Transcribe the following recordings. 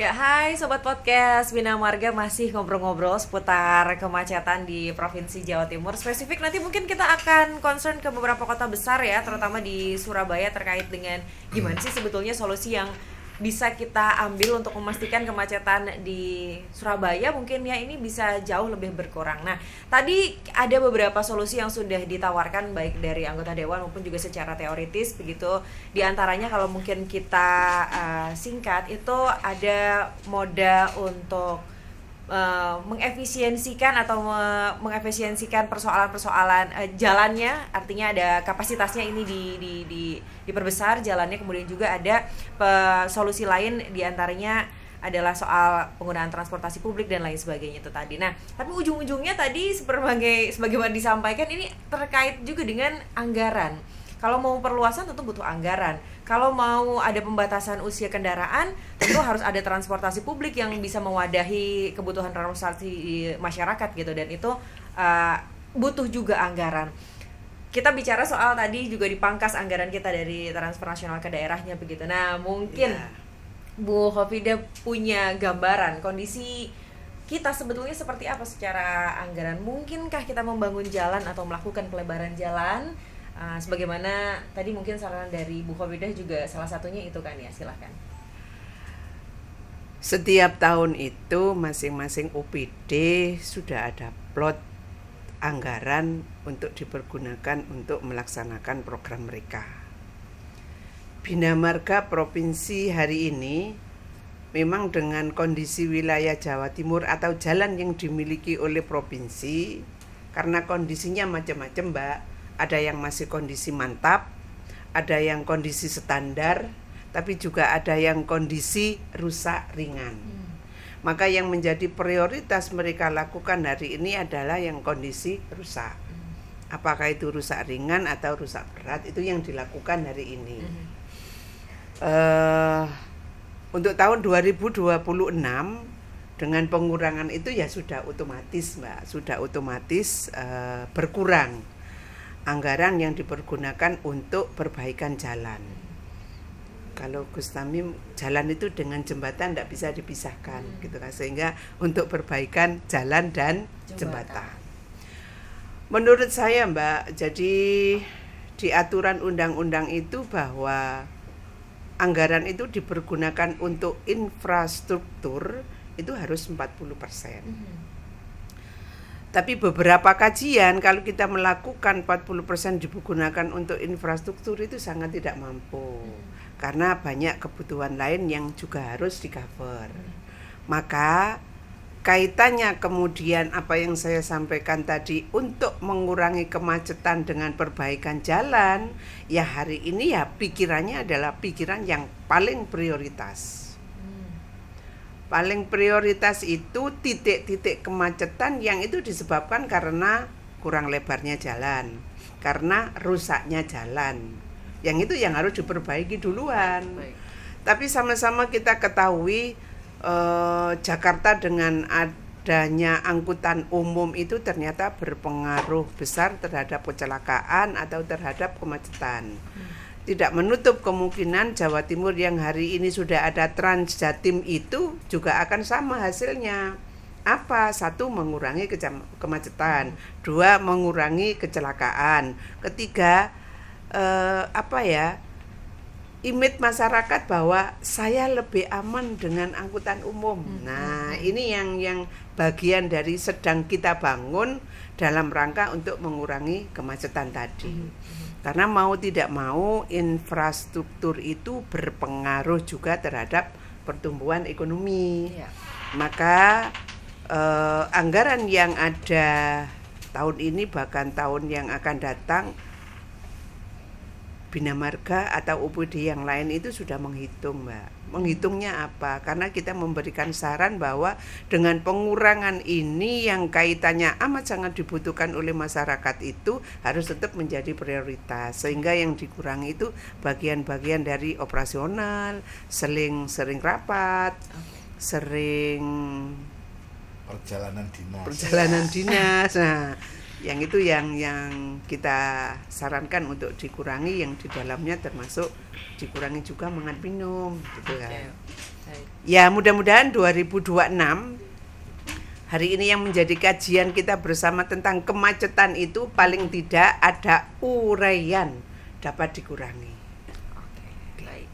Ya, hai Sobat Podcast, Bina Marga masih ngobrol-ngobrol seputar kemacetan di Provinsi Jawa Timur. Spesifik nanti mungkin kita akan concern ke beberapa kota besar ya, terutama di Surabaya terkait dengan gimana sih sebetulnya solusi yang bisa kita ambil untuk memastikan kemacetan di Surabaya mungkin ya ini bisa jauh lebih berkurang. Nah, tadi ada beberapa solusi yang sudah ditawarkan baik dari anggota dewan maupun juga secara teoritis begitu. Di antaranya kalau mungkin kita singkat itu ada moda untuk mengefisiensikan atau mengefisiensikan persoalan-persoalan jalannya, artinya ada kapasitasnya ini diperbesar jalannya, kemudian juga ada solusi lain diantaranya adalah soal penggunaan transportasi publik dan lain sebagainya itu tadi. Nah, tapi ujung-ujungnya tadi sebagaimana disampaikan ini terkait juga dengan anggaran. Kalau mau perluasan tentu butuh anggaran. Kalau mau ada pembatasan usia kendaraan, tentu harus ada transportasi publik yang bisa mewadahi kebutuhan transportasi masyarakat gitu, dan itu butuh juga anggaran. Kita bicara soal tadi juga dipangkas anggaran kita dari transfer nasional ke daerahnya begitu. Nah, mungkin Bu Khofida punya gambaran kondisi kita sebetulnya seperti apa secara anggaran. Mungkinkah kita membangun jalan atau melakukan pelebaran jalan? Sebagaimana tadi mungkin saran dari Bu Khofidah juga salah satunya itu kan ya, silahkan. Setiap tahun itu masing-masing OPD sudah ada plot anggaran untuk dipergunakan untuk melaksanakan program mereka. Bina Marga Provinsi hari ini memang dengan kondisi wilayah Jawa Timur atau jalan yang dimiliki oleh provinsi, karena kondisinya macam-macam, Mbak. Ada yang masih kondisi mantap, ada yang kondisi standar, tapi juga ada yang kondisi rusak ringan. Maka yang menjadi prioritas mereka lakukan hari ini adalah yang kondisi rusak. Apakah itu rusak ringan atau rusak berat, itu yang dilakukan hari ini. Untuk tahun 2026 dengan pengurangan itu ya sudah otomatis, Mbak, sudah otomatis berkurang anggaran yang dipergunakan untuk perbaikan jalan. Kalau Gus Tamim, jalan itu dengan jembatan tidak bisa dipisahkan, gitu kan, sehingga untuk perbaikan jalan dan jembatan. Menurut saya, Mbak, jadi di aturan undang-undang itu bahwa anggaran itu dipergunakan untuk infrastruktur itu harus 40%. Tapi beberapa kajian kalau kita melakukan 40% digunakan untuk infrastruktur itu sangat tidak mampu. Karena banyak kebutuhan lain yang juga harus di-cover. Maka kaitannya kemudian apa yang saya sampaikan tadi untuk mengurangi kemacetan dengan perbaikan jalan, ya hari ini ya pikirannya adalah pikiran yang paling prioritas. Paling prioritas itu titik-titik kemacetan yang itu disebabkan karena kurang lebarnya jalan, karena rusaknya jalan. Yang itu yang harus diperbaiki duluan. Tapi sama-sama kita ketahui Jakarta dengan adanya angkutan umum itu ternyata berpengaruh besar terhadap kecelakaan atau terhadap kemacetan. Tidak menutup kemungkinan Jawa Timur yang hari ini sudah ada Trans Jatim itu juga akan sama hasilnya. Apa? Satu, mengurangi kemacetan. Dua, mengurangi kecelakaan. Ketiga, image masyarakat bahwa saya lebih aman dengan angkutan umum. Nah, ini yang bagian dari sedang kita bangun dalam rangka untuk mengurangi kemacetan tadi. Karena mau tidak mau infrastruktur itu berpengaruh juga terhadap pertumbuhan ekonomi. Maka anggaran yang ada tahun ini bahkan tahun yang akan datang, Bina Marga atau OPD yang lain itu sudah menghitung, Mbak. Menghitungnya apa? Karena kita memberikan saran bahwa dengan pengurangan ini yang kaitannya amat sangat dibutuhkan oleh masyarakat itu harus tetap menjadi prioritas. Sehingga yang dikurangi itu bagian-bagian dari operasional, sering rapat, sering perjalanan dinas. Nah, yang itu yang kita sarankan untuk dikurangi, yang di dalamnya termasuk dikurangi juga makan minum gitu kan. Baik. Ya, mudah-mudahan 2026 hari ini yang menjadi kajian kita bersama tentang kemacetan itu paling tidak ada uraian dapat dikurangi. Oke, baik.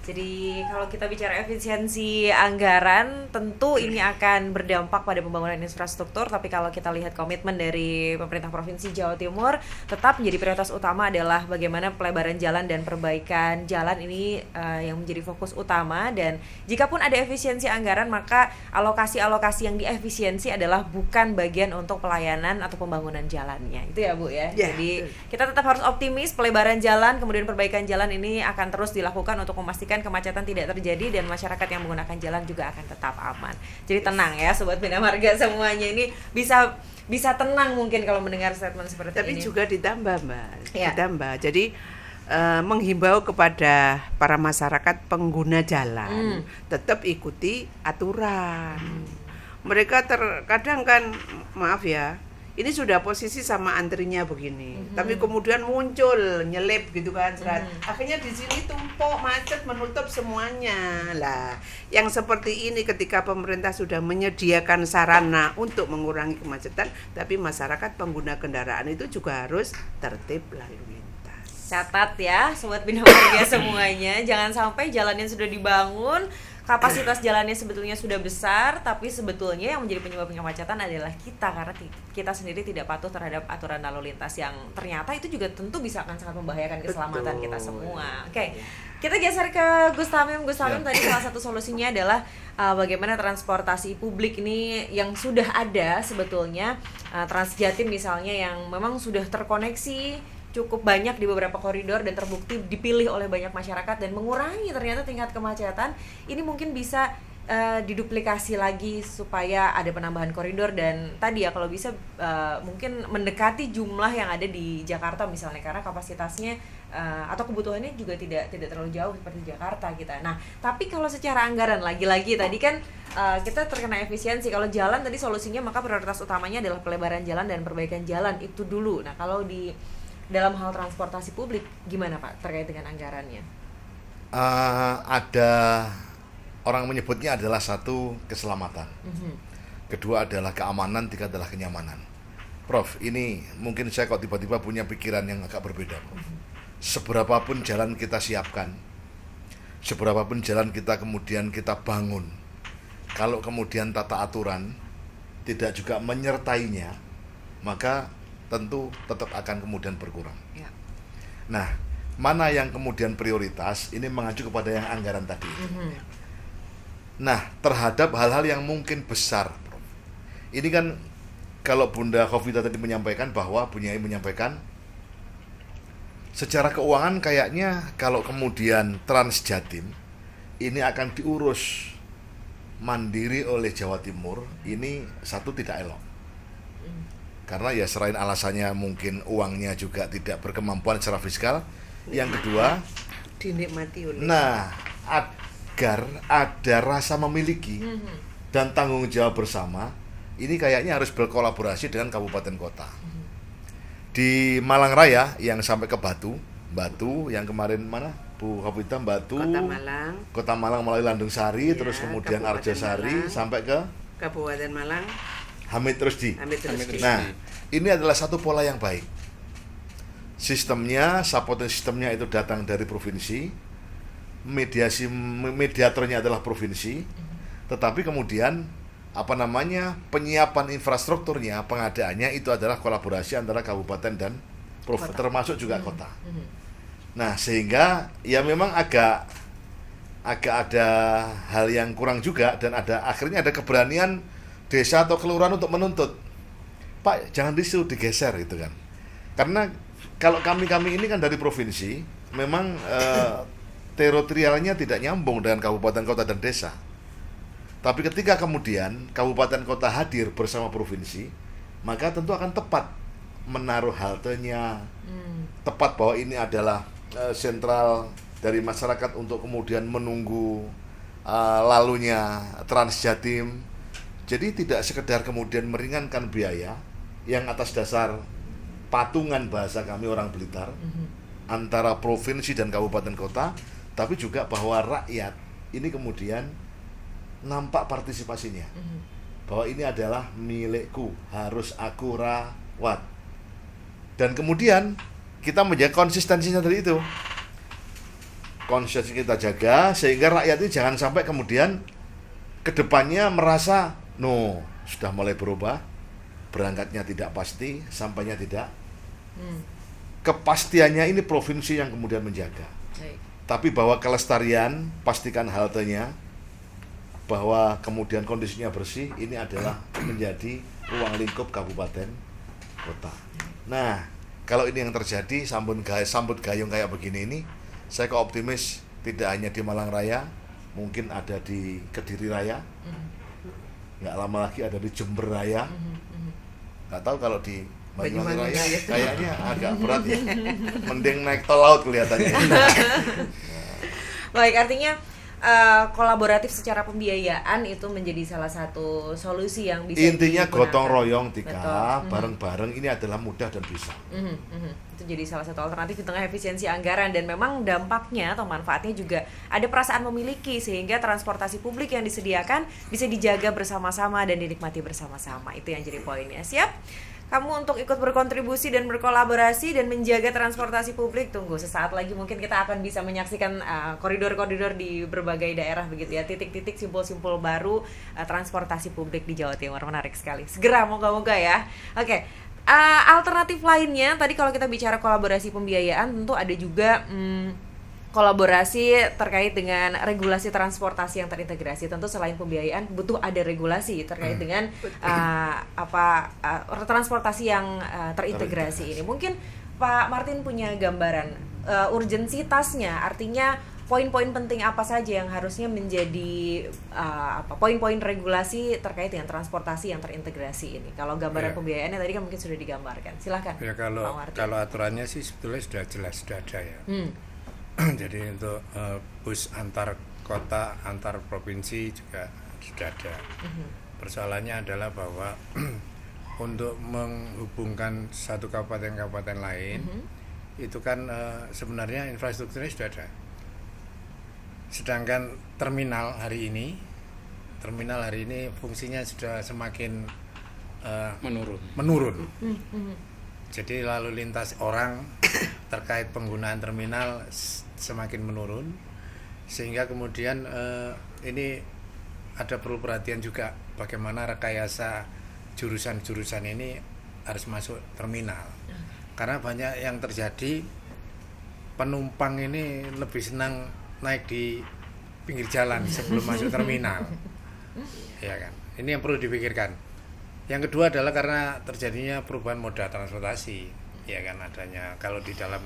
Jadi kalau kita bicara efisiensi anggaran, tentu ini akan berdampak pada pembangunan infrastruktur. Tapi kalau kita lihat komitmen dari pemerintah Provinsi Jawa Timur, tetap menjadi prioritas utama adalah bagaimana pelebaran jalan dan perbaikan jalan ini yang menjadi fokus utama. Dan jikapun ada efisiensi anggaran, maka alokasi-alokasi yang diefisiensi adalah bukan bagian untuk pelayanan atau pembangunan jalannya. Itu ya Bu ya. Ya, Jadi betul. kita tetap harus optimis, pelebaran jalan kemudian perbaikan jalan ini akan terus dilakukan untuk memastikan kemacetan tidak terjadi dan masyarakat yang menggunakan jalan juga akan tetap aman. Jadi tenang ya Sobat Bina Marga semuanya, ini bisa tenang mungkin kalau mendengar statement seperti Tapi ini. juga ditambah, Mbak. Ya. Ditambah. Jadi menghimbau kepada para masyarakat pengguna jalan tetap ikuti aturan. Mereka terkadang kan, maaf ya, ini sudah posisi sama antrinya begini, tapi kemudian muncul nyelip gitu kan, akhirnya di sini tumpuk macet menutup semuanya. Lah, yang seperti ini ketika pemerintah sudah menyediakan sarana untuk mengurangi kemacetan, tapi masyarakat pengguna kendaraan itu juga harus tertib lalu lintas. Catat ya Sobat Bina Marga semuanya, jangan sampai jalan yang sudah dibangun, kapasitas jalannya sebetulnya sudah besar, tapi sebetulnya yang menjadi penyebab kemacetan adalah kita, karena kita sendiri tidak patuh terhadap aturan lalu lintas yang ternyata itu juga tentu bisa akan sangat membahayakan keselamatan kita semua. Oke, kita geser ke Gus Tamim. Gus Tamim tadi salah satu solusinya adalah bagaimana transportasi publik ini yang sudah ada sebetulnya, Transjatim misalnya yang memang sudah terkoneksi cukup banyak di beberapa koridor dan terbukti dipilih oleh banyak masyarakat dan mengurangi ternyata tingkat kemacetan. Ini mungkin bisa diduplikasi lagi supaya ada penambahan koridor dan tadi ya kalau bisa mungkin mendekati jumlah yang ada di Jakarta misalnya, karena kapasitasnya atau kebutuhannya juga tidak terlalu jauh seperti Jakarta kita. Nah, tapi kalau secara anggaran lagi-lagi tadi kan kita terkena efisiensi. Kalau jalan tadi solusinya maka prioritas utamanya adalah pelebaran jalan dan perbaikan jalan itu dulu. Nah, kalau di dalam hal transportasi publik gimana Pak terkait dengan anggarannya? Ada orang menyebutnya adalah satu keselamatan, kedua adalah keamanan, tiga adalah kenyamanan. Prof, ini mungkin saya kok tiba-tiba punya pikiran yang agak berbeda, Prof. Seberapapun jalan kita siapkan, seberapapun jalan kita kemudian kita bangun, kalau kemudian tata aturan tidak juga menyertainya, maka tentu tetap akan kemudian berkurang. Ya. Nah, mana yang kemudian prioritas, ini mengacu kepada yang anggaran tadi. Nah, terhadap hal-hal yang mungkin besar, Prof. Ini kan kalau Bunda Khofita tadi menyampaikan bahwa Bunyai menyampaikan secara keuangan kayaknya kalau kemudian Transjatim ini akan diurus mandiri oleh Jawa Timur, ini satu tidak elok. Karena ya selain alasannya mungkin uangnya juga tidak berkemampuan secara fiskal. Yang kedua, dinikmati oleh. Nah, agar ada rasa memiliki dan tanggung jawab bersama, ini kayaknya harus berkolaborasi dengan kabupaten kota. Di Malang Raya yang sampai ke Batu yang kemarin mana? Bu Khofita, Batu, Kota Malang melalui Landung Sari, terus kemudian Arjosari sampai ke Kabupaten Malang, Hamid Rusdi. Nah, ini adalah satu pola yang baik. Sistemnya, supporting sistemnya itu datang dari provinsi, mediatornya adalah provinsi, tetapi kemudian penyiapan infrastrukturnya, pengadaannya itu adalah kolaborasi antara kabupaten dan termasuk juga kota. Nah, sehingga ya memang agak ada hal yang kurang juga, dan akhirnya ada keberanian desa atau kelurahan untuk menuntut, Pak jangan digeser gitu kan. Karena kalau kami ini kan dari provinsi, memang teritorialnya tidak nyambung dengan kabupaten kota dan desa. Tapi ketika kemudian kabupaten kota hadir bersama provinsi, maka tentu akan tepat menaruh haltenya, tepat bahwa ini adalah sentral dari masyarakat untuk kemudian menunggu lalunya Transjatim. Jadi tidak sekedar kemudian meringankan biaya yang atas dasar patungan bahasa kami orang Blitar antara provinsi dan kabupaten kota, tapi juga bahwa rakyat ini kemudian nampak partisipasinya. Bahwa ini adalah milikku, harus aku rawat. Dan kemudian kita menjaga konsistensinya dari itu. Konsistensi kita jaga sehingga rakyat itu jangan sampai kemudian kedepannya merasa no, sudah mulai berubah, berangkatnya tidak pasti, sampainya tidak. Kepastiannya ini provinsi yang kemudian menjaga. Tapi bahwa kelestarian, pastikan haltenya, bahwa kemudian kondisinya bersih, ini adalah menjadi ruang lingkup kabupaten kota. Nah, kalau ini yang terjadi, sambut gayung kayak begini ini, saya kok optimis tidak hanya di Malang Raya, mungkin ada di Kediri Raya, nggak lama lagi ada di Jember Raya, nggak tahu kalau di Banyuwangi Raya kayaknya agak berat ya, mending naik tol laut kelihatannya. Baik, artinya kolaboratif secara pembiayaan itu menjadi salah satu solusi yang bisa intinya digunakan. gotong royong Tika, Betul. bareng-bareng ini adalah mudah dan bisa. Itu jadi salah satu alternatif di tengah efisiensi anggaran, dan memang dampaknya atau manfaatnya juga ada perasaan memiliki, sehingga transportasi publik yang disediakan bisa dijaga bersama-sama dan dinikmati bersama-sama. Itu yang jadi poinnya. Siap kamu untuk ikut berkontribusi dan berkolaborasi dan menjaga transportasi publik? Tunggu sesaat lagi mungkin kita akan bisa menyaksikan koridor-koridor di berbagai daerah begitu ya, titik-titik simpul-simpul baru transportasi publik di Jawa Timur. Menarik sekali, segera moga-moga ya. Oke, alternatif lainnya tadi kalau kita bicara kolaborasi pembiayaan, tentu ada juga kolaborasi terkait dengan regulasi transportasi yang terintegrasi. Tentu selain pembiayaan butuh ada regulasi terkait dengan transportasi yang terintegrasi ini. Mungkin Pak Martin punya gambaran urgensitasnya, artinya poin-poin penting apa saja yang harusnya menjadi poin-poin regulasi terkait dengan transportasi yang terintegrasi ini. Kalau gambaran pembiayaannya tadi kan mungkin sudah digambarkan. Silahkan. Ya, Pak Martin. kalau aturannya sih sebetulnya sudah jelas, sudah ada ya. Jadi untuk bus antar kota, antar provinsi juga sudah ada. Persoalannya adalah bahwa untuk menghubungkan satu kabupaten lain, itu kan sebenarnya infrastrukturnya sudah ada. Sedangkan terminal hari ini fungsinya sudah semakin menurun. Jadi lalu lintas orang terkait penggunaan terminal semakin menurun, sehingga kemudian ini ada perlu perhatian juga bagaimana rekayasa jurusan-jurusan ini harus masuk terminal, karena banyak yang terjadi penumpang ini lebih senang naik di pinggir jalan sebelum masuk terminal, ya kan? Ini yang perlu dipikirkan. Yang kedua adalah karena terjadinya perubahan moda transportasi, ya kan, adanya kalau di dalam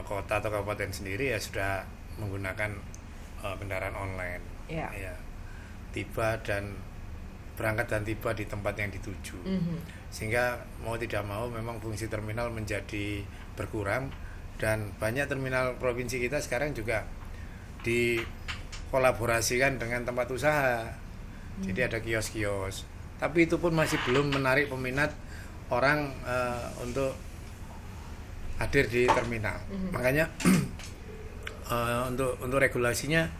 kota atau kabupaten sendiri ya sudah menggunakan kendaraan online, ya, tiba dan berangkat dan tiba di tempat yang dituju, sehingga mau tidak mau memang fungsi terminal menjadi berkurang, dan banyak terminal provinsi kita sekarang juga dikolaborasikan dengan tempat usaha, jadi ada kios-kios. Tapi itu pun masih belum menarik peminat orang untuk hadir di terminal. Makanya untuk regulasinya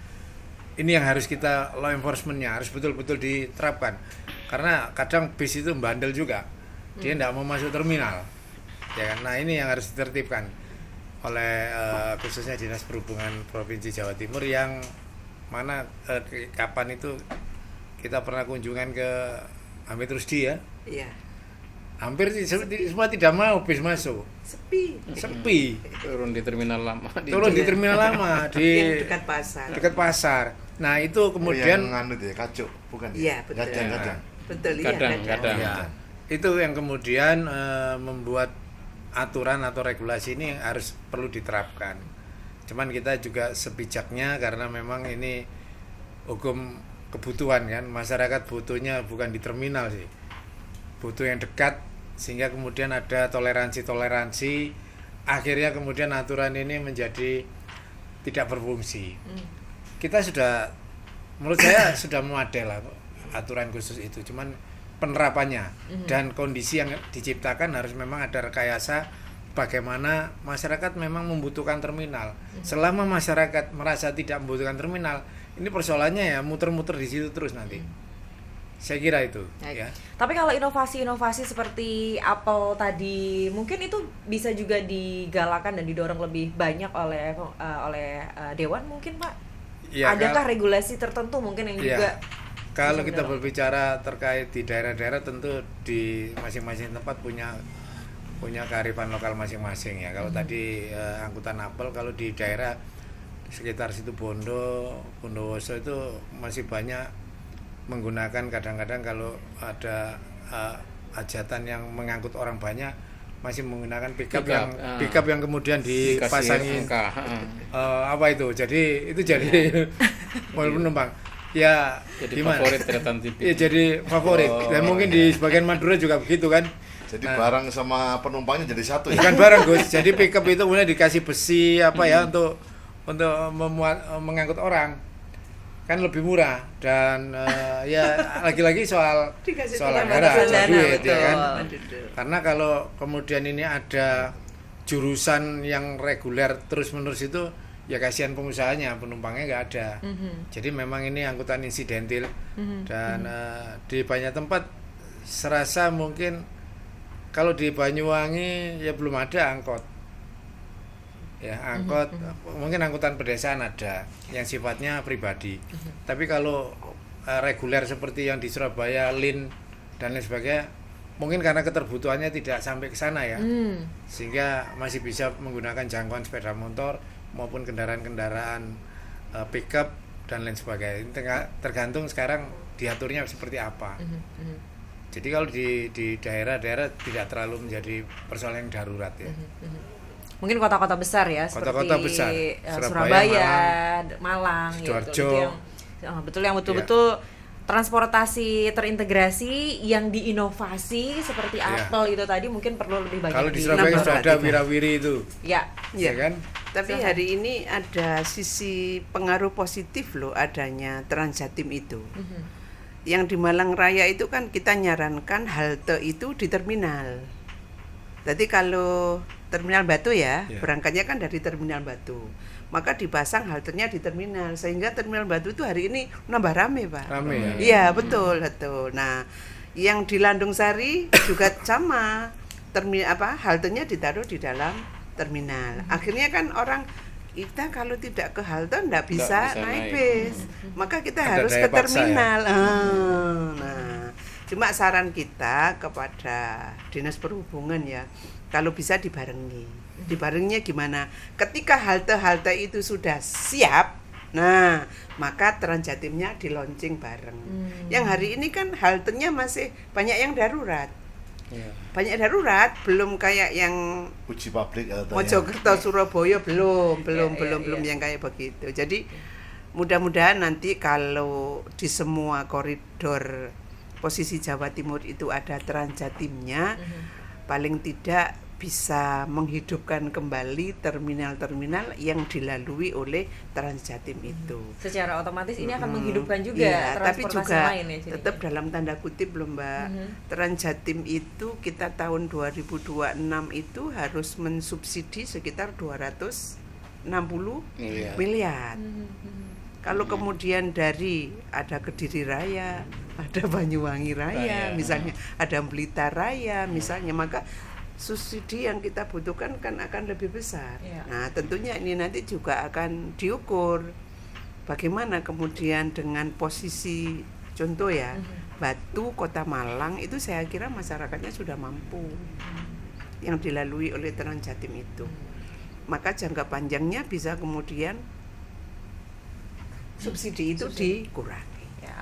ini yang harus kita, law enforcement-nya harus betul-betul diterapkan. Karena kadang bis itu bandel juga, dia tidak mau masuk terminal, ya kan? Nah, ini yang harus ditertibkan oleh khususnya Dinas Perhubungan Provinsi Jawa Timur, yang mana kapan itu kita pernah kunjungan ke Hamid Rusdi ya. Iya. Hampir semua tidak mau bis masuk. Sepi. Turun di terminal lama. Di terminal lama di dekat pasar. Dekat pasar. Nah, itu kemudian yang ya, kacuk, bukan? Iya, betul. Kadang. Betul, iya. Kadang. Ya, itu yang kemudian membuat aturan atau regulasi ini harus perlu diterapkan. Cuman kita juga sebijaknya, karena memang ini hukum kebutuhan kan, masyarakat butuhnya bukan di terminal sih, butuh yang dekat, sehingga kemudian ada toleransi, akhirnya kemudian aturan ini menjadi tidak berfungsi. Kita sudah, menurut saya sudah memadai lah aturan khusus itu, cuman penerapannya dan kondisi yang diciptakan harus memang ada rekayasa bagaimana masyarakat memang membutuhkan terminal. Selama masyarakat merasa tidak membutuhkan terminal, ini persoalannya ya muter-muter di situ terus nanti. Saya kira itu. Baik. Ya. Tapi kalau inovasi-inovasi seperti Apple tadi, mungkin itu bisa juga digalakan dan didorong lebih banyak oleh Dewan mungkin, Pak? Ya, Adakah regulasi tertentu mungkin yang ya, juga kalau bisa kita mendorong? berbicara terkait di daerah-daerah, tentu di masing-masing tempat punya kearifan lokal masing-masing ya. Kalau tadi angkutan Apple, kalau di daerah sekitar situ Bondowoso itu masih banyak menggunakan, kadang-kadang kalau ada hajatan yang mengangkut orang banyak masih menggunakan pickup yang kemudian dipasangi apa itu, jadi mobil penumpang ya, jadi gimana? favorit Tretan TV. Ya, jadi favorit. Dan mungkin di sebagian Madura juga begitu kan. Jadi barang sama penumpangnya jadi satu ya. Bukan barang, Gus. Jadi pickup itu kemudian dikasih besi apa ya untuk mengangkut orang. Kan lebih murah dan ya lagi-lagi soal Dikasih anggaran, soal duit ya kan. Betul. Karena kalau kemudian ini ada jurusan yang reguler terus-menerus itu ya kasihan pengusahanya, penumpangnya nggak ada. Jadi memang ini angkutan insidentil dan di banyak tempat serasa mungkin kalau di Banyuwangi ya belum ada angkot. Ya, angkot mungkin angkutan pedesaan ada yang sifatnya pribadi. Tapi kalau reguler seperti yang di Surabaya, Lin dan lain sebagainya, mungkin karena keterbutuhannya tidak sampai ke sana ya. Sehingga masih bisa menggunakan jangkauan sepeda motor maupun kendaraan-kendaraan pickup dan lain sebagainya. Tergantung sekarang diaturnya seperti apa. Jadi kalau di daerah-daerah tidak terlalu menjadi persoalan yang darurat ya. Mungkin kota-kota besar ya, Kota-kota seperti besar. Surabaya, Malang Sidoarjo. gitu, yang betul-betul transportasi terintegrasi yang diinovasi seperti Iya. Apple itu tadi mungkin perlu lebih banyak. Kalau di Surabaya nambah sudah ada perhatikan. Wirawiri itu, Ya. ya kan? Tapi hari ini ada sisi pengaruh positif loh adanya Transjatim itu. Yang di Malang Raya itu kan kita nyarankan halte itu di terminal. Jadi kalau Terminal Batu ya, berangkatnya kan dari Terminal Batu. Maka dipasang haltenya di terminal sehingga Terminal Batu itu hari ini nambah rame, Pak. Rame ya. Iya, betul. Nah, yang di Landung Sari juga sama. Haltenya ditaruh di dalam terminal. Akhirnya kan orang kita kalau tidak ke halte enggak bisa naik bis. Maka kita Ada harus daya ke paksa terminal. Nah, cuma saran kita kepada Dinas Perhubungan ya, kalau bisa dibarengi. Dibarenginya gimana? Ketika halte-halte itu sudah siap, nah maka Transjatimnya di launching bareng. Yang hari ini kan haltenya masih banyak yang darurat. Banyak darurat, belum kayak yang Uji publik atau Mojokerto, Surabaya belum yang kayak begitu. Jadi mudah-mudahan nanti kalau di semua koridor posisi Jawa Timur itu ada Transjatimnya, paling tidak bisa menghidupkan kembali terminal-terminal yang dilalui oleh Transjatim itu. Secara otomatis ini akan menghidupkan juga Iya, tapi transportasi juga lain ya. jadinya. tetap dalam tanda kutip loh Mbak. Transjatim itu kita tahun 2026 itu harus mensubsidi sekitar 260 miliar. Kalau kemudian dari ada Kediri Raya, ada Banyuwangi Raya, misalnya ada Blitar Raya, misalnya, maka subsidi yang kita butuhkan kan akan lebih besar. Nah, tentunya ini nanti juga akan diukur bagaimana kemudian dengan posisi contoh ya, Batu, Kota Malang itu saya kira masyarakatnya sudah mampu yang dilalui oleh Transjatim itu. Maka jangka panjangnya bisa kemudian subsidi itu dikurangi.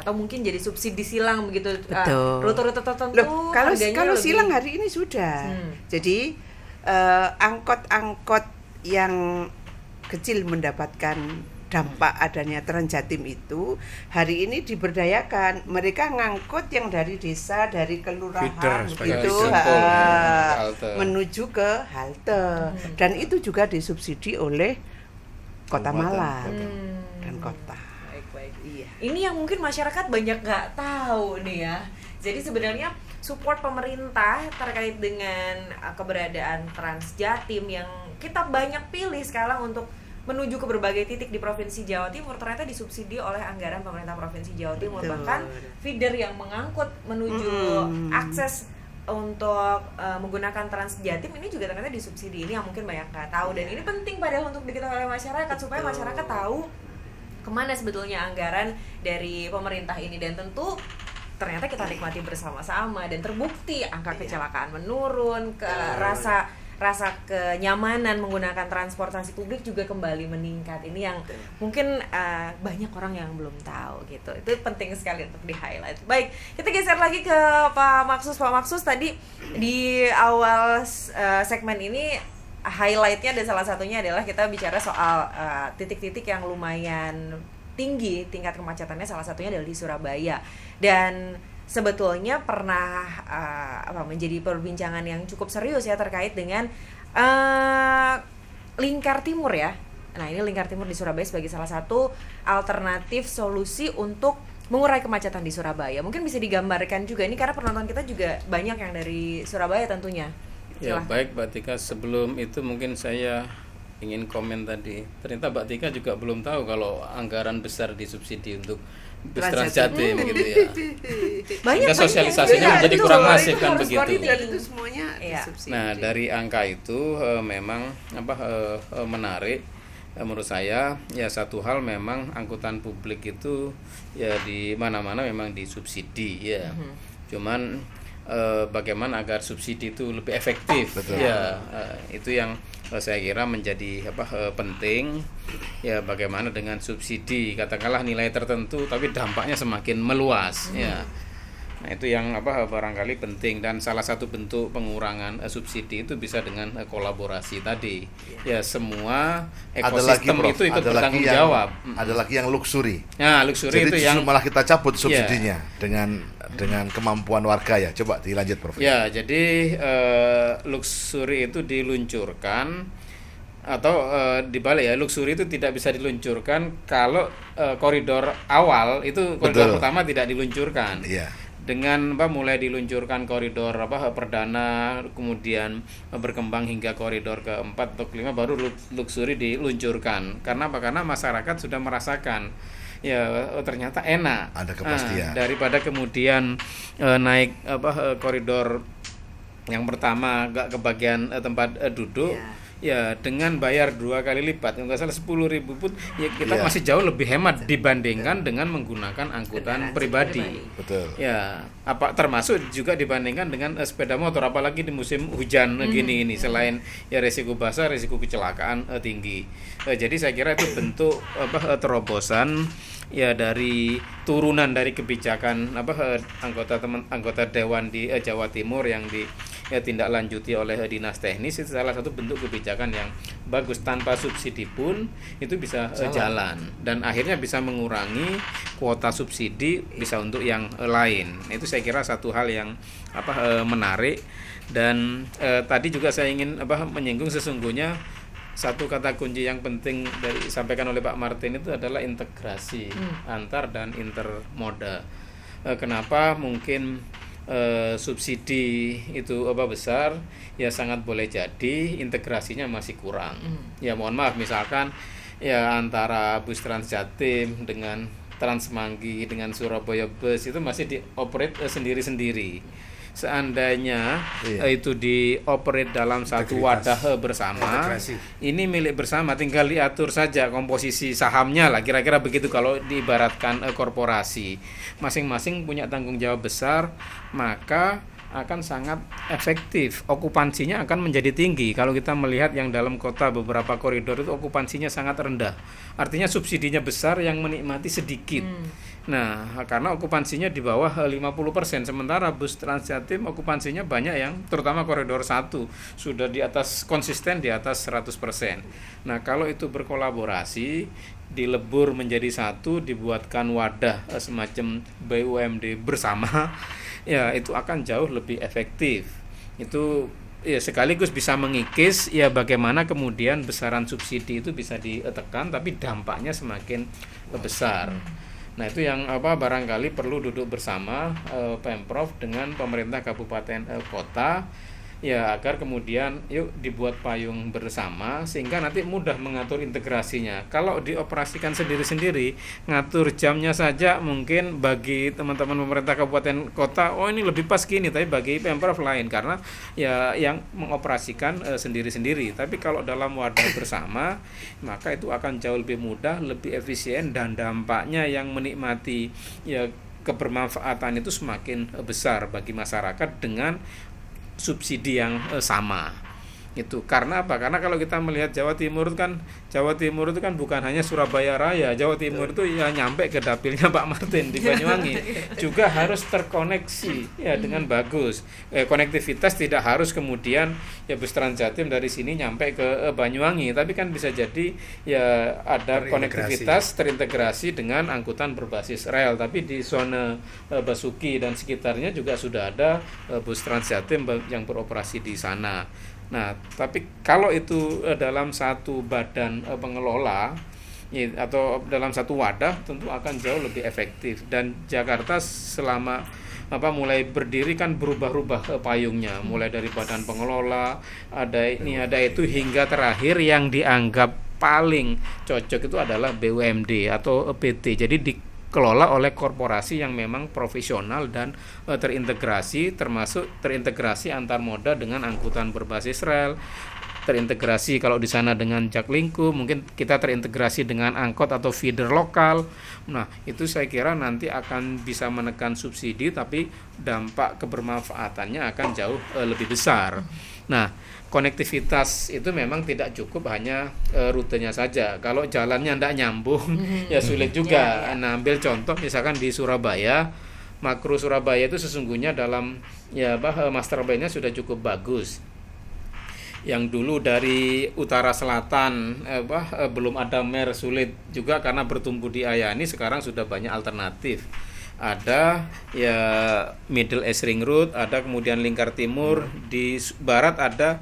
Atau mungkin jadi subsidi silang begitu. Betul. Rute-rute tertentu. Loh, kalau harganya lebih- silang hari ini sudah. Jadi angkot-angkot yang kecil mendapatkan dampak adanya Transjatim itu hari ini diberdayakan. Mereka ngangkut yang dari desa, dari kelurahan Feeder, sebagai gitu, simpul, halte. menuju ke halte. Dan itu juga disubsidi oleh Kota Malang dan kota. Baik. Iya. Ini yang mungkin masyarakat banyak nggak tahu nih ya. Jadi sebenarnya support pemerintah terkait dengan keberadaan Transjatim yang kita banyak pilih sekarang untuk menuju ke berbagai titik di Provinsi Jawa Timur ternyata disubsidi oleh anggaran pemerintah Provinsi Jawa Timur. Betul. Bahkan feeder yang mengangkut menuju akses untuk menggunakan Trans Jatim ini juga ternyata disubsidi. Ini yang mungkin banyak nggak tahu, dan ini penting padahal untuk diketahui oleh masyarakat supaya masyarakat tahu kemana sebetulnya anggaran dari pemerintah ini, dan tentu ternyata kita nikmati bersama-sama dan terbukti angka kecelakaan menurun, rasa kenyamanan menggunakan transportasi publik juga kembali meningkat. Ini yang mungkin banyak orang yang belum tahu gitu. Itu penting sekali untuk di-highlight. Baik, kita geser lagi ke Pak Maksus. Pak Maksus, tadi di awal segmen ini highlightnya dan salah satunya adalah kita bicara soal titik-titik yang lumayan tinggi tingkat kemacetannya, salah satunya adalah di Surabaya, dan sebetulnya pernah menjadi perbincangan yang cukup serius ya terkait dengan Lingkar Timur ya. Nah, ini Lingkar Timur di Surabaya sebagai salah satu alternatif solusi untuk mengurai kemacetan di Surabaya. Mungkin bisa digambarkan juga ini karena penonton kita juga banyak yang dari Surabaya tentunya. Ya, Silahkan. baik Mbak Tika, sebelum itu mungkin saya ingin komen tadi. Ternyata Mbak Tika juga belum tahu kalau anggaran besar disubsidi untuk bus Trans Jatim gitu ya. Banyak sosialisasinya menjadi kurang masif kan begitu. Dan itu semuanya Iya. disubsidi. Nah, dari angka itu memang menarik menurut saya. Ya, satu hal memang angkutan publik itu ya di mana-mana memang disubsidi ya. Cuman bagaimana agar subsidi itu lebih efektif. Betul. Ya, itu yang saya kira menjadi penting ya, bagaimana dengan subsidi katakanlah nilai tertentu tapi dampaknya semakin meluas ya. Nah, itu yang barangkali penting, dan salah satu bentuk pengurangan subsidi itu bisa dengan kolaborasi tadi. Ya, semua ekosistem itu ikut bertanggung jawab. Ada lagi yang luxury. Nah, luxury Jadi itu yang malah kita cabut subsidinya dengan kemampuan warga ya. Coba dilanjut, Prof. Ya, jadi luxury itu diluncurkan atau dibalik ya, luxury itu tidak bisa diluncurkan kalau koridor awal itu koridor pertama tidak diluncurkan. Iya. Dengan mulai diluncurkan koridor perdana, kemudian berkembang hingga koridor keempat atau kelima, baru luxury diluncurkan. Karena apa? Karena masyarakat sudah merasakan ya ternyata enak. Ada kepastian. Daripada kemudian naik koridor yang pertama nggak kebagian tempat duduk. Ya, dengan bayar 2 kali lipat, nggak salah 10.000 pun ya kita masih jauh lebih hemat dibandingkan dengan menggunakan angkutan pribadi. Betul. Ya, termasuk juga dibandingkan dengan sepeda motor, apalagi di musim hujan gini ini, selain ya resiko basah, resiko kecelakaan tinggi. Jadi saya kira itu bentuk terobosan ya dari turunan dari kebijakan anggota dewan di Jawa Timur yang ditindaklanjuti oleh dinas teknis. Itu salah satu bentuk kebijakan yang bagus, tanpa subsidi pun itu bisa jalan dan akhirnya bisa mengurangi kuota subsidi, bisa untuk yang lain. Itu saya kira satu hal yang menarik. Dan tadi juga saya ingin menyinggung, sesungguhnya satu kata kunci yang penting disampaikan oleh Pak Martin itu adalah integrasi antar dan intermoda. Kenapa mungkin subsidi itu besar? Ya sangat boleh jadi integrasinya masih kurang. Ya mohon maaf, misalkan ya antara bus Trans Jatim dengan Trans Semanggi dengan Surabaya Bus itu masih dioperate sendiri-sendiri. Seandainya itu dioperate dalam satu wadah bersama, ini milik bersama, tinggal diatur saja komposisi sahamnya lah, kira-kira begitu. Kalau diibaratkan korporasi, masing-masing punya tanggung jawab besar, maka akan sangat efektif, okupansinya akan menjadi tinggi. Kalau kita melihat yang dalam kota beberapa koridor itu okupansinya sangat rendah, artinya subsidinya besar, yang menikmati sedikit. Nah, karena okupansinya di bawah 50%, sementara bus Trans Jatim okupansinya banyak, yang terutama koridor 1 sudah di atas, konsisten di atas 100%. Nah, kalau itu berkolaborasi, dilebur menjadi satu, dibuatkan wadah semacam BUMD bersama, ya itu akan jauh lebih efektif. Itu ya sekaligus bisa mengikis ya bagaimana kemudian besaran subsidi itu bisa ditekan tapi dampaknya semakin besar. Nah, itu yang barangkali perlu duduk bersama Pemprov dengan pemerintah kabupaten kota ya agar kemudian yuk dibuat payung bersama sehingga nanti mudah mengatur integrasinya. Kalau dioperasikan sendiri-sendiri, ngatur jamnya saja mungkin bagi teman-teman pemerintah kabupaten kota, oh ini lebih pas gini, tapi bagi Pemprov lain karena ya yang mengoperasikan sendiri-sendiri. Tapi kalau dalam wadah bersama, maka itu akan jauh lebih mudah, lebih efisien, dan dampaknya yang menikmati ya kebermanfaatan itu semakin besar bagi masyarakat dengan subsidi yang sama. Itu karena apa? Karena kalau kita melihat Jawa Timur itu kan bukan hanya Surabaya Raya. Jawa Timur itu ya nyampe ke dapilnya Pak Martin di Banyuwangi. Juga harus terkoneksi ya dengan bagus. Konektivitas tidak harus kemudian ya bus Trans Jatim dari sini nyampe ke Banyuwangi, tapi kan bisa jadi ya ada konektivitas terintegrasi dengan angkutan berbasis rel. Tapi di zona Basuki dan sekitarnya juga sudah ada bus Trans Jatim yang beroperasi di sana. Nah, tapi kalau itu dalam satu badan pengelola atau dalam satu wadah tentu akan jauh lebih efektif. Dan Jakarta selama mulai berdiri kan berubah-ubah payungnya, mulai dari badan pengelola, ada ini ada itu, hingga terakhir yang dianggap paling cocok itu adalah BUMD atau PT. Jadi dikelola oleh korporasi yang memang profesional dan terintegrasi, termasuk terintegrasi antar moda dengan angkutan berbasis rel, terintegrasi kalau di sana dengan Jaklingko, mungkin kita terintegrasi dengan angkot atau feeder lokal. Nah, itu saya kira nanti akan bisa menekan subsidi, tapi dampak kebermanfaatannya akan jauh lebih besar. Nah, konektivitas itu memang tidak cukup hanya rutenya saja. Kalau jalannya tidak nyambung, ya sulit juga. Nah, ambil contoh misalkan di Surabaya, makro Surabaya itu sesungguhnya dalam master plan-nya sudah cukup bagus. Yang dulu dari utara selatan belum ada mer, sulit juga karena bertumbuh di Ayani, sekarang sudah banyak alternatif. Ada ya Middle East Ring Road, ada kemudian lingkar timur, di barat ada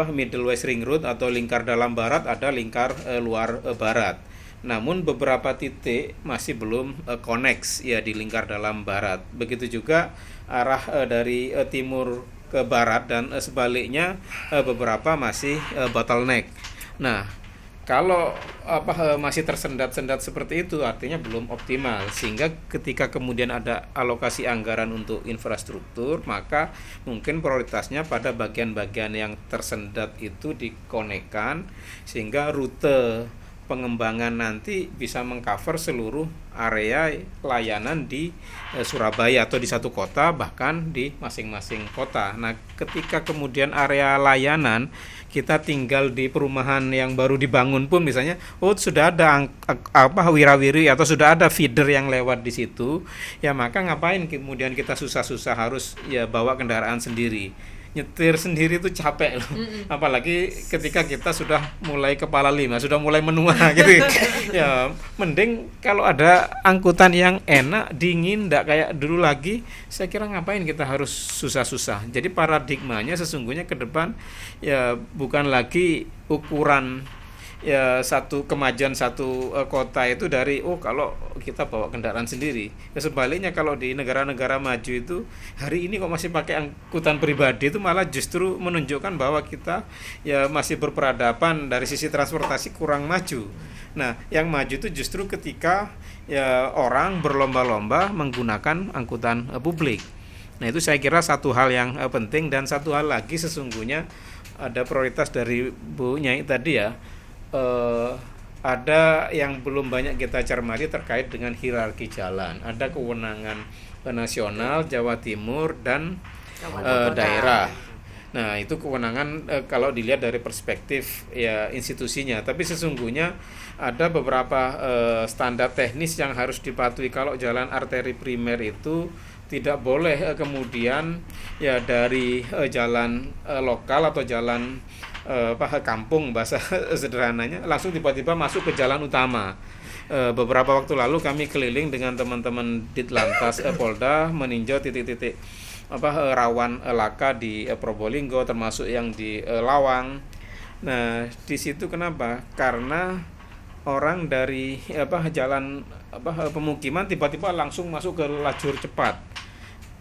Middle West Ring Road atau lingkar dalam barat, ada lingkar luar barat. Namun beberapa titik masih belum connect ya di lingkar dalam barat. Begitu juga arah dari timur ke barat dan sebaliknya beberapa masih bottleneck. Nah, kalau masih tersendat-sendat seperti itu artinya belum optimal, sehingga ketika kemudian ada alokasi anggaran untuk infrastruktur, maka mungkin prioritasnya pada bagian-bagian yang tersendat itu dikonekkan sehingga rute pengembangan nanti bisa mengcover seluruh area layanan di Surabaya atau di satu kota, bahkan di masing-masing kota. Nah, ketika kemudian area layanan kita tinggal di perumahan yang baru dibangun pun misalnya, sudah ada wirawiri atau sudah ada feeder yang lewat di situ, ya maka ngapain kemudian kita susah-susah harus ya bawa kendaraan sendiri. Nyetir sendiri itu capek loh. Apalagi ketika kita sudah mulai kepala 5, sudah mulai menua gitu. Ya, mending kalau ada angkutan yang enak, dingin, enggak kayak dulu lagi, saya kira ngapain kita harus susah-susah. Jadi paradigmanya sesungguhnya ke depan ya bukan lagi ukuran ya satu kemajuan satu kota itu dari kalau kita bawa kendaraan sendiri. Ya, sebaliknya kalau di negara-negara maju itu hari ini kok masih pakai angkutan pribadi, itu malah justru menunjukkan bahwa kita ya masih berperadaban dari sisi transportasi kurang maju. Nah, yang maju itu justru ketika ya orang berlomba-lomba menggunakan angkutan publik. Nah, itu saya kira satu hal yang penting. Dan satu hal lagi, sesungguhnya ada prioritas dari Bu Nyai tadi ya. Ada yang belum banyak kita cermati terkait dengan hierarki jalan. Ada kewenangan nasional, Jawa Timur, dan daerah. Nah, itu kewenangan kalau dilihat dari perspektif ya institusinya. Tapi sesungguhnya ada beberapa standar teknis yang harus dipatuhi. Kalau jalan arteri primer itu tidak boleh kemudian ya dari jalan lokal atau jalan kampung bahasa sederhananya langsung tiba-tiba masuk ke jalan utama. Beberapa waktu lalu kami keliling dengan teman-teman Ditlantas Polda meninjau titik-titik rawan laka di Probolinggo, termasuk yang di Lawang. Nah, di situ kenapa? Karena orang dari jalan pemukiman tiba-tiba langsung masuk ke lajur cepat.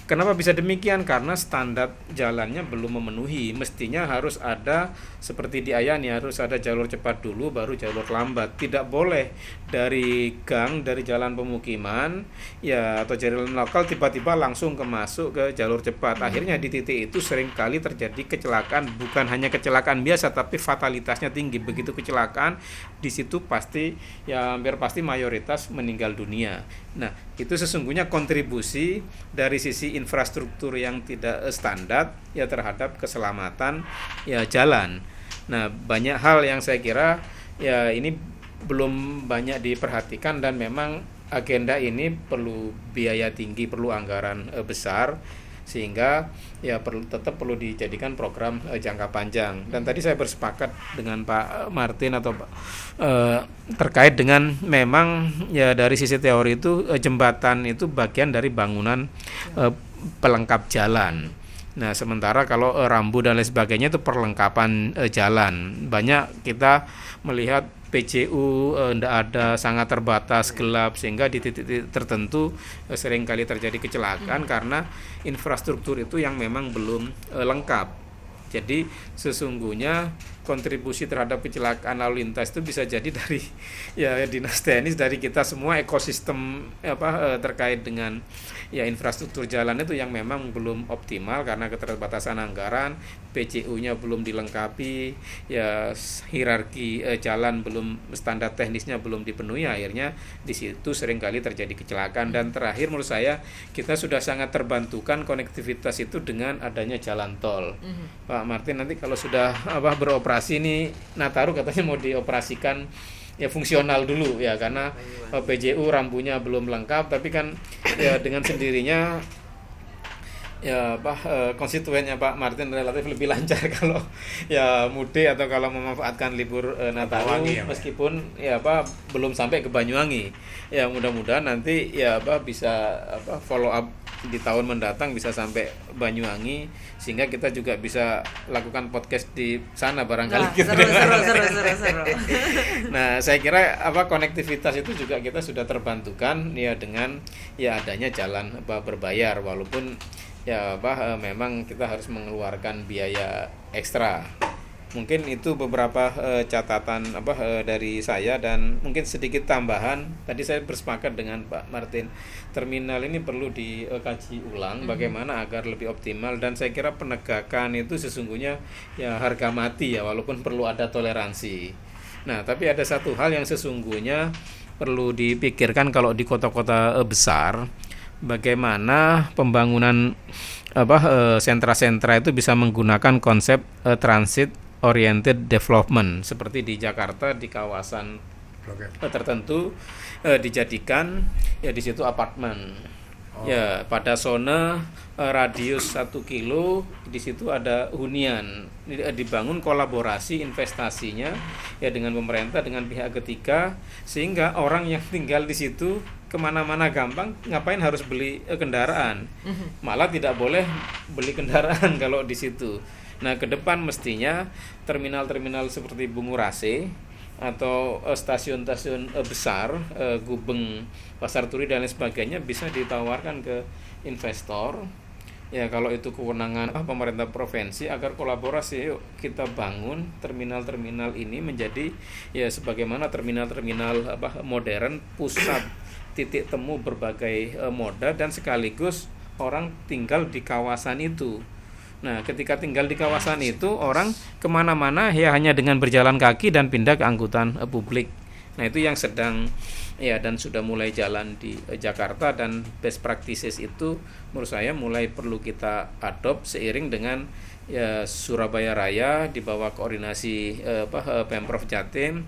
Kenapa bisa demikian? Karena standar jalannya belum memenuhi. Mestinya harus ada seperti di Ayani, harus ada jalur cepat dulu baru jalur lambat. Tidak boleh dari gang, dari jalan pemukiman ya atau jalan lokal tiba-tiba langsung masuk ke jalur cepat. Akhirnya di titik itu seringkali terjadi kecelakaan, bukan hanya kecelakaan biasa tapi fatalitasnya tinggi. Begitu kecelakaan di situ pasti ya hampir pasti mayoritas meninggal dunia. Nah, itu sesungguhnya kontribusi dari sisi infrastruktur yang tidak standar ya terhadap keselamatan ya jalan. Nah, banyak hal yang saya kira ya ini belum banyak diperhatikan dan memang agenda ini perlu biaya tinggi, perlu anggaran besar sehingga ya tetap perlu dijadikan program jangka panjang. Dan tadi saya bersepakat dengan Pak Martin atau terkait dengan memang ya dari sisi teori itu jembatan itu bagian dari bangunan pelengkap jalan. Nah, sementara kalau rambu dan lain sebagainya itu perlengkapan jalan. Banyak kita melihat PJU tidak ada, sangat terbatas, gelap, sehingga di titik-titik tertentu seringkali terjadi kecelakaan karena infrastruktur itu yang memang belum lengkap. Jadi sesungguhnya kontribusi terhadap kecelakaan lalu lintas itu bisa jadi dari ya dinas teknis, dari kita semua, ekosistem terkait dengan ya infrastruktur jalan itu yang memang belum optimal karena keterbatasan anggaran, PCU-nya belum dilengkapi, ya hierarki jalan belum, standar teknisnya belum dipenuhi, akhirnya di situ seringkali terjadi kecelakaan. Dan terakhir menurut saya kita sudah sangat terbantukan konektivitas itu dengan adanya jalan tol. Pak Martin, nanti kalau sudah beroperasi ini Nataru katanya mau dioperasikan ya fungsional dulu ya, karena PJU rambunya belum lengkap, tapi kan ya dengan sendirinya ya konstituennya Pak Martin relatif lebih lancar kalau ya mudik atau kalau memanfaatkan libur Nataru ya, meskipun ya belum sampai ke Banyuwangi. Ya mudah-mudahan nanti ya bisa follow up di tahun mendatang bisa sampai Banyuwangi sehingga kita juga bisa lakukan podcast di sana barangkali. Nah, seru. Nah, saya kira konektivitas itu juga kita sudah terbantukan ya dengan ya adanya jalan berbayar, walaupun ya memang kita harus mengeluarkan biaya ekstra. Mungkin itu beberapa catatan dari saya, dan mungkin sedikit tambahan. Tadi saya bersepakat dengan Pak Martin, terminal ini perlu dikaji ulang bagaimana agar lebih optimal, dan saya kira penegakan itu sesungguhnya ya harga mati ya, walaupun perlu ada toleransi. Nah, tapi ada satu hal yang sesungguhnya perlu dipikirkan kalau di kota-kota besar, bagaimana pembangunan sentra-sentra itu bisa menggunakan konsep transit oriented development, seperti di Jakarta di kawasan tertentu dijadikan ya di situ apartemen. Ya, pada zona radius 1 kilo di situ ada hunian, dibangun kolaborasi investasinya ya dengan pemerintah, dengan pihak ketiga, sehingga orang yang tinggal di situ kemana-mana gampang, ngapain harus beli kendaraan, malah tidak boleh beli kendaraan kalau di situ. Nah, ke depan mestinya terminal-terminal seperti Bungurase atau stasiun-stasiun besar, Gubeng, Pasar Turi dan lain sebagainya bisa ditawarkan ke investor. Ya, kalau itu kewenangan pemerintah provinsi, agar kolaborasi, yuk kita bangun terminal-terminal ini menjadi ya sebagaimana terminal-terminal modern, pusat titik temu berbagai moda, dan sekaligus orang tinggal di kawasan itu. Nah, ketika tinggal di kawasan itu, orang kemana-mana ya hanya dengan berjalan kaki dan pindah ke angkutan publik. Nah, itu yang sedang ya dan sudah mulai jalan di Jakarta, dan best practices itu menurut saya mulai perlu kita adopt seiring dengan ya Surabaya Raya di bawah koordinasi Pemprov Jatim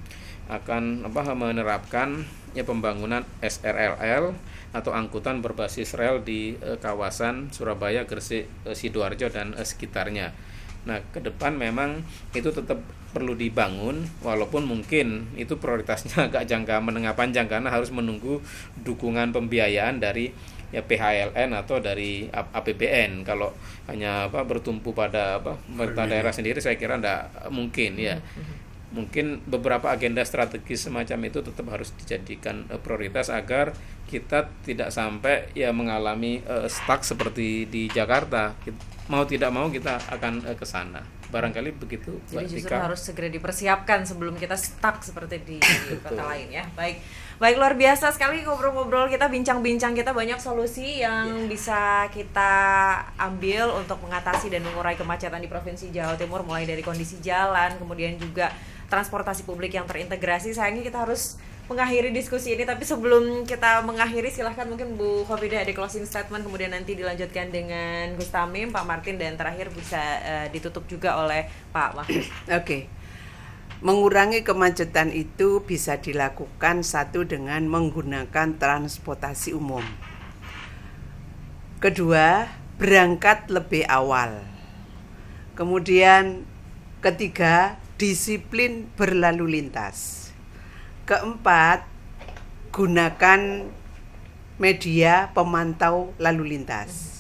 akan menerapkan ya pembangunan SRLL atau angkutan berbasis rel di kawasan Surabaya, Gresik, Sidoarjo dan sekitarnya. Nah, ke depan memang itu tetap perlu dibangun, walaupun mungkin itu prioritasnya agak jangka menengah panjang karena harus menunggu dukungan pembiayaan dari ya PHLN atau dari APBN. Kalau hanya bertumpu pada pemerintah daerah sendiri, saya kira tidak mungkin ya. Mungkin beberapa agenda strategis semacam itu tetap harus dijadikan prioritas agar kita tidak sampai ya mengalami stuck seperti di Jakarta. Mau tidak mau kita akan ke sana. Barangkali begitu, Jadi Mbak justru Tika. harus segera dipersiapkan sebelum kita stuck seperti di kota lain ya. Baik, luar biasa sekali ngobrol-ngobrol kita, bincang-bincang kita, banyak solusi yang bisa kita ambil untuk mengatasi dan mengurai kemacetan di Provinsi Jawa Timur, mulai dari kondisi jalan, kemudian juga transportasi publik yang terintegrasi. Sayangnya kita harus mengakhiri diskusi ini, tapi sebelum kita mengakhiri silahkan mungkin Bu Khofidah ada closing statement, kemudian nanti dilanjutkan dengan Gus Tamim, Pak Martin, dan terakhir bisa ditutup juga oleh Pak Mahfuz. Oke. Mengurangi kemacetan itu bisa dilakukan satu dengan menggunakan transportasi umum. Kedua, berangkat lebih awal. Kemudian ketiga, disiplin berlalu lintas. Keempat, gunakan media pemantau lalu lintas.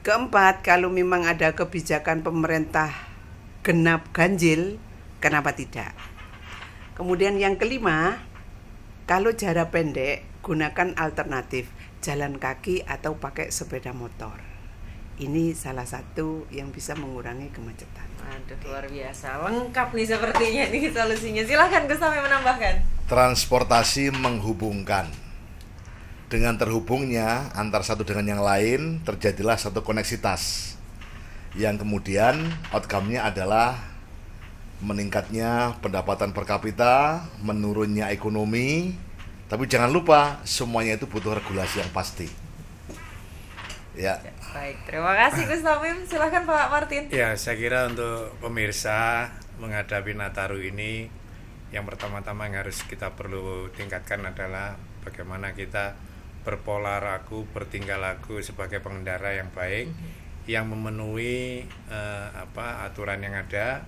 Keempat, kalau memang ada kebijakan pemerintah genap ganjil, kenapa tidak? Kemudian yang kelima, kalau jarak pendek, gunakan alternatif jalan kaki atau pakai sepeda motor. Ini salah satu yang bisa mengurangi kemacetan. Aduh, luar biasa, lengkap nih sepertinya nih solusinya. Silahkan Gus Tamim menambahkan. Transportasi menghubungkan. Dengan terhubungnya antar satu dengan yang lain, terjadilah satu koneksitas yang kemudian outcome-nya adalah meningkatnya pendapatan per kapita, menurunnya ekonomi. Tapi jangan lupa semuanya itu butuh regulasi yang pasti. Ya. Baik, terima kasih Gus Tamim. Silahkan Pak Martin. Ya, saya kira untuk pemirsa menghadapi Nataru ini, yang pertama-tama yang harus kita perlu tingkatkan adalah bagaimana kita berpola laku, bertingkah laku sebagai pengendara yang baik, yang memenuhi aturan yang ada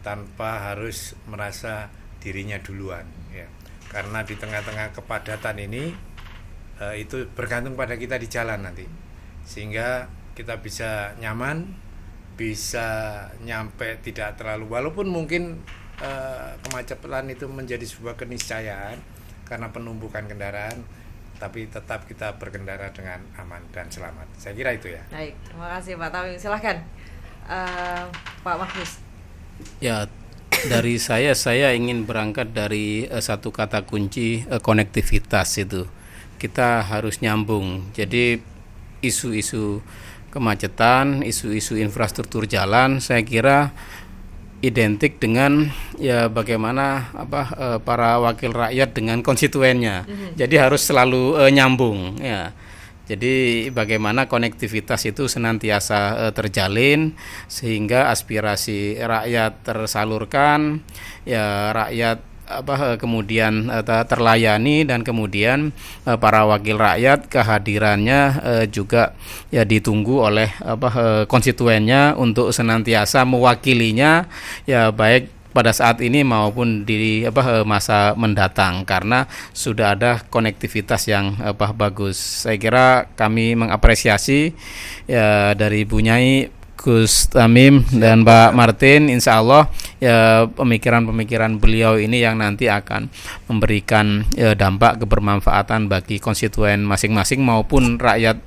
tanpa harus merasa dirinya duluan. Ya. Karena di tengah-tengah kepadatan ini itu bergantung pada kita di jalan nanti, sehingga kita bisa nyaman, bisa nyampe tidak terlalu, walaupun mungkin kemacetan itu menjadi sebuah keniscayaan karena penumpukan kendaraan, tapi tetap kita berkendara dengan aman dan selamat. Saya kira itu ya. Baik, terima kasih Pak Tamim. Silahkan Pak Mahfuz. Ya, dari saya ingin berangkat dari satu kata kunci, konektivitas itu. Kita harus nyambung. Jadi isu-isu kemacetan, isu-isu infrastruktur jalan, saya kira identik dengan ya bagaimana para wakil rakyat dengan konstituennya. Jadi harus selalu nyambung ya. Jadi bagaimana konektivitas itu senantiasa terjalin sehingga aspirasi rakyat tersalurkan, ya rakyat kemudian terlayani, dan kemudian para wakil rakyat kehadirannya juga ya ditunggu oleh konstituennya untuk senantiasa mewakilinya ya baik pada saat ini maupun di masa mendatang, karena sudah ada konektivitas yang bagus. Saya kira kami mengapresiasi ya dari Bu Nyai, Gus Tamim dan Pak Martin. Insya Allah ya pemikiran-pemikiran beliau ini yang nanti akan memberikan dampak kebermanfaatan bagi konstituen masing-masing maupun rakyat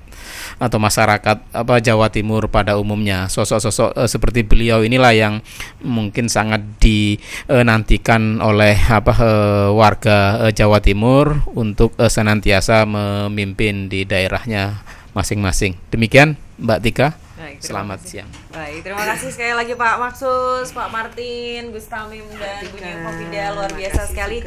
atau masyarakat Jawa Timur pada umumnya. Sosok-sosok seperti beliau inilah yang mungkin sangat dinantikan oleh warga Jawa Timur untuk senantiasa memimpin di daerahnya masing-masing. Demikian Mbak Tika. Baik, Selamat kasih. siang. Baik, terima kasih sekali lagi Pak Mahfuz, Pak Martin, Gus Tamim, dan Bu Nyai Khofidah. Luar biasa sekali.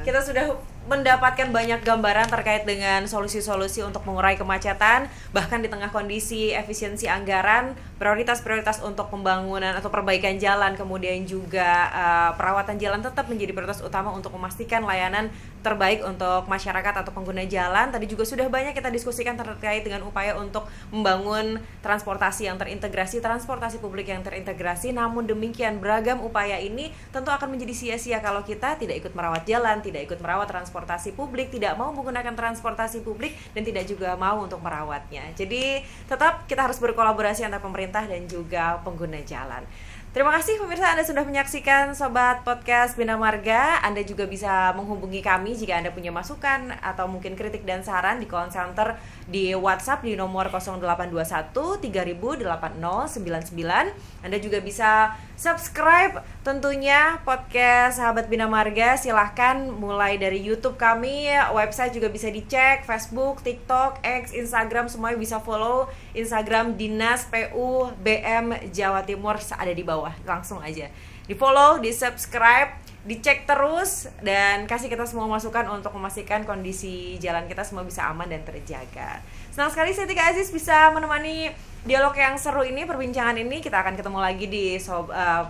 Kita sudah mendapatkan banyak gambaran terkait dengan solusi-solusi untuk mengurai kemacetan, bahkan di tengah kondisi efisiensi anggaran, prioritas-prioritas untuk pembangunan atau perbaikan jalan, kemudian juga perawatan jalan tetap menjadi prioritas utama untuk memastikan layanan terbaik untuk masyarakat atau pengguna jalan. Tadi juga sudah banyak kita diskusikan terkait dengan upaya untuk membangun transportasi yang terintegrasi, transportasi publik yang terintegrasi. Namun demikian, beragam upaya ini tentu akan menjadi sia-sia kalau kita tidak ikut merawat jalan, tidak ikut merawat transportasi publik, tidak mau menggunakan transportasi publik, dan tidak juga mau untuk merawatnya. Jadi tetap kita harus berkolaborasi antara pemerintah dan juga pengguna jalan. Terima kasih pemirsa, Anda sudah menyaksikan Sobat Podcast Bina Marga. Anda juga bisa menghubungi kami jika Anda punya masukan atau mungkin kritik dan saran di call center di WhatsApp di nomor 0821 3000 8099. Anda juga bisa subscribe tentunya podcast Sahabat Bina Marga. Silahkan mulai dari YouTube kami, website juga bisa dicek, Facebook, TikTok, X, Instagram, semuanya bisa follow. Instagram Dinas PU BM Jawa Timur ada di bawah, langsung aja di follow, di subscribe, dicek terus, dan kasih kita semua masukan untuk memastikan kondisi jalan kita semua bisa aman dan terjaga. Senang sekali saya Tika Aziz bisa menemani dialog yang seru ini, perbincangan ini. Kita akan ketemu lagi di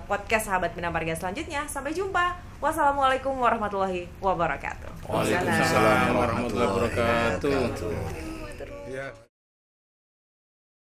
podcast Sahabat Bina Marga selanjutnya. Sampai jumpa. Wassalamualaikum warahmatullahi wabarakatuh. Waalaikumsalam warahmatullahi wabarakatuh. Ya.